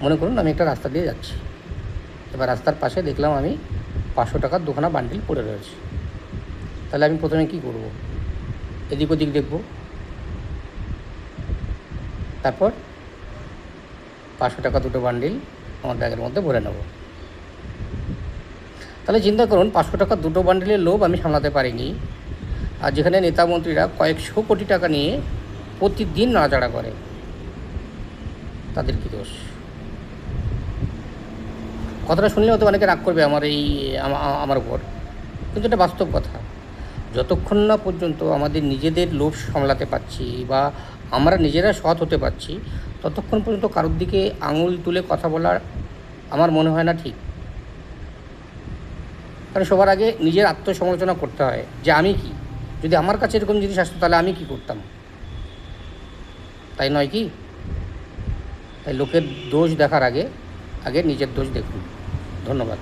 মনে করুন আমি একটা রাস্তা দিয়ে যাচ্ছি, এবার রাস্তার পাশে দেখলাম আমি 500 টাকার দুখানা বান্ডিল পড়ে রয়েছে। তাহলে আমি প্রথমে কী করব? এদিক ওদিক দেখব, তারপর 500 টাকা দুটো বান্ডিল আমার ব্যাগের মধ্যে ভরে নেব। তাহলে চিন্তা করুন, 500 টাকার দুটো বান্ডিলের লোভ আমি সামলাতে পারিনি, আর যেখানে নেতা মন্ত্রীরা কয়েকশো কোটি টাকা নিয়ে প্রতিদিন নাড়াচাড়া করে, তাদের কী দোষ? কথাটা শুনলে হয়তো অনেকে রাগ করবে আমার উপর, কিন্তু এটা বাস্তব কথা। যতক্ষণ না পর্যন্ত আমাদের নিজেদের লোভ সামলাতে পারছি বা আমরা নিজেরা সৎ হতে পারছি, ততক্ষণ পর্যন্ত কারোর দিকে আঙুল তুলে কথা বলা আমার মনে হয় না ঠিক। কারণ সবার আগে নিজের আত্মসমালোচনা করতে হয় যে আমি কি, যদি আমার কাছে এরকম জিনিস আসতো তাহলে আমি কি করতাম, তাই নয় কি? তাই লোকের দোষ দেখার আগে নিজের দোষ দেখুন। ধন্যবাদ।